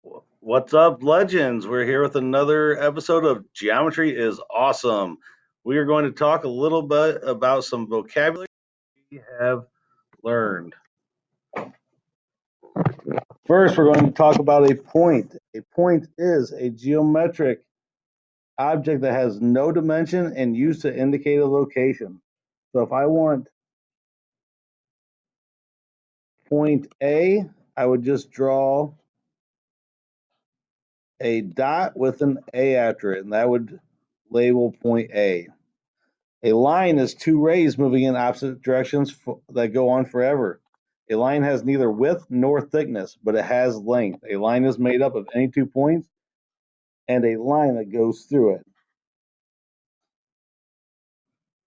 What's up, legends? We're here with another episode of Geometry is Awesome. We are going to talk a little bit about some vocabulary we have learned. First, we're going to talk about a point. A point is a geometric object that has no dimension and used to indicate a location. So if I want point A, I would just draw a dot with an A after it, and that would label point A. A line is two rays moving in opposite directions that go on forever. A line has neither width nor thickness, but it has length. A line is made up of any 2 points and a line that goes through it.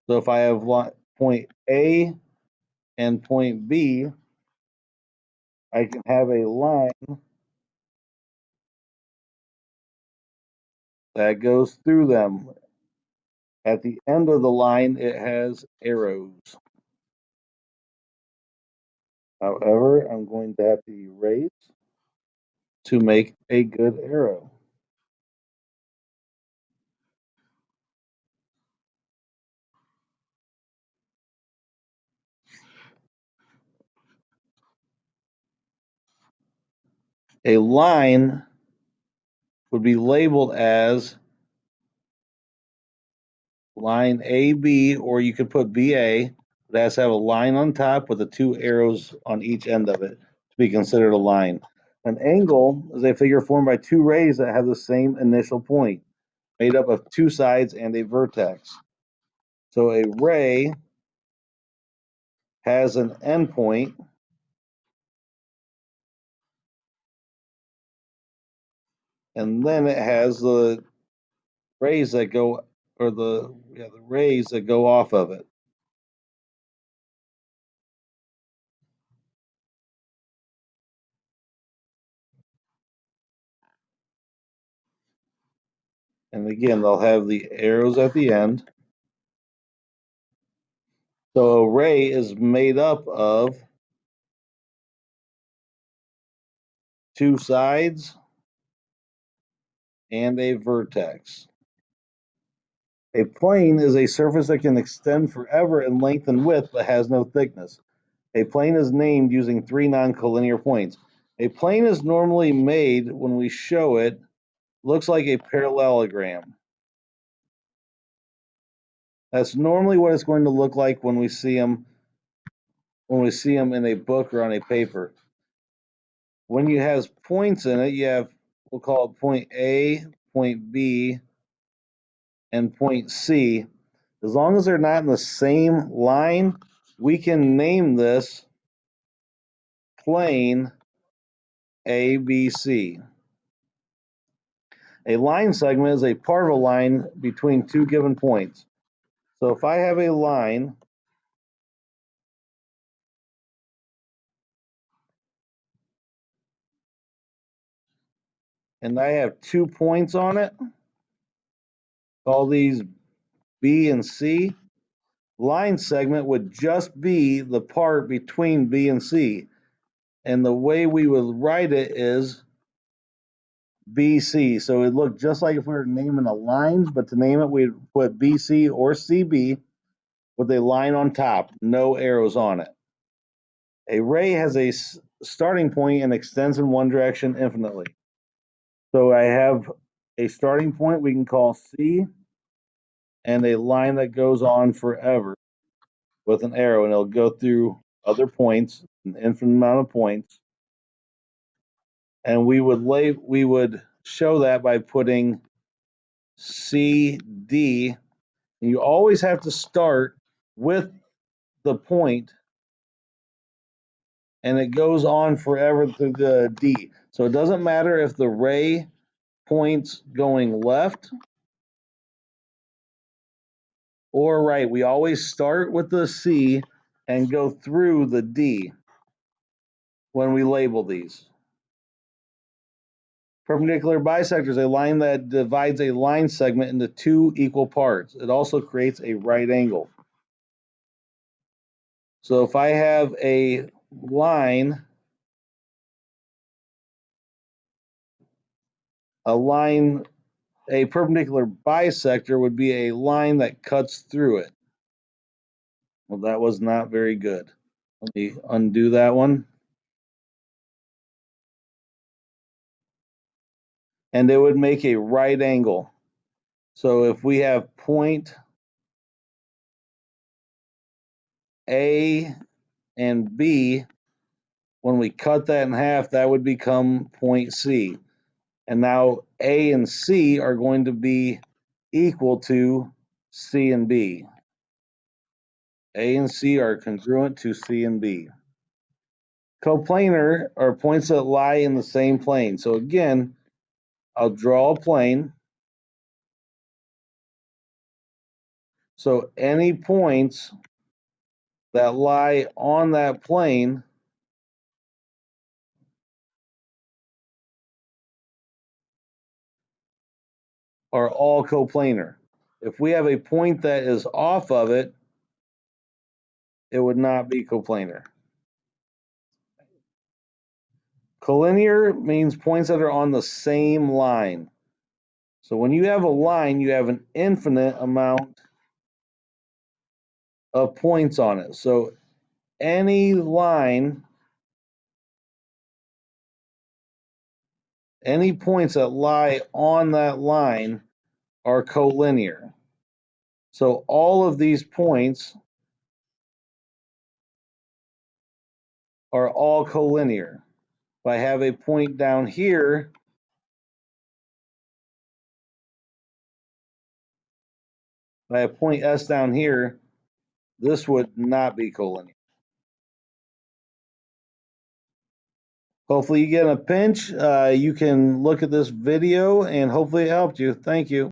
So if I have point A and point B, I can have a line that goes through them. At the end of the line, it has arrows. However, I'm going to have to erase to make a good arrow. A line would be labeled as line AB, or you could put BA. It has to have a line on top with the two arrows on each end of it to be considered a line. An angle is a figure formed by two rays that have the same initial point, made up of two sides and a vertex. So a ray has an endpoint, and then it has the rays that go, or the rays that go off of it. And again, they'll have the arrows at the end. So a ray is made up of two sides and a vertex. A plane is a surface that can extend forever in length and width but has no thickness. A plane is named using three non-collinear points. A plane is normally made when we show it, looks like a parallelogram. That's normally what it's going to look like when we see them in a book or on a paper. When you have points in it, you have, we'll call it point A, point B, and point C. As long as they're not in the same line, we can name this plane ABC. A line segment is a part of a line between two given points. So if I have a line and I have 2 points on it, call these B and C, line segment would just be the part between B and C. And the way we would write it is BC. So it looked just like if we were naming a line, but to name it, we'd put BC or CB with a line on top, no arrows on it. A ray has a starting point and extends in one direction infinitely. So I have a starting point we can call C and a line that goes on forever with an arrow, and it'll go through other points, an infinite amount of points. And we would show that by putting CD. And you always have to start with the point, and it goes on forever through the D. So it doesn't matter if the ray points going left or right. We always start with the C and go through the D when we label these. Perpendicular bisector is a line that divides a line segment into two equal parts. It also creates a right angle. So if I have a line a line, a perpendicular bisector would be a line that cuts through it. Well, that was not very good. Let me undo that one. And it would make a right angle. So if we have point A and B, when we cut that in half, that would become point C. And now A and C are going to be equal to C and B. A and C are congruent to C and B. Coplanar are points that lie in the same plane. So again, I'll draw a plane. So any points that lie on that plane are all coplanar. If we have a point that is off of it, it would not be coplanar. Collinear means points that are on the same line. So when you have a line, you have an infinite amount of points on it. So any line, any points that lie on that line are collinear. So all of these points are all collinear. If I have a point down here, if I have point S down here, this would not be collinear. Hopefully you get in a pinch. You can look at this video and hopefully it helped you. Thank you.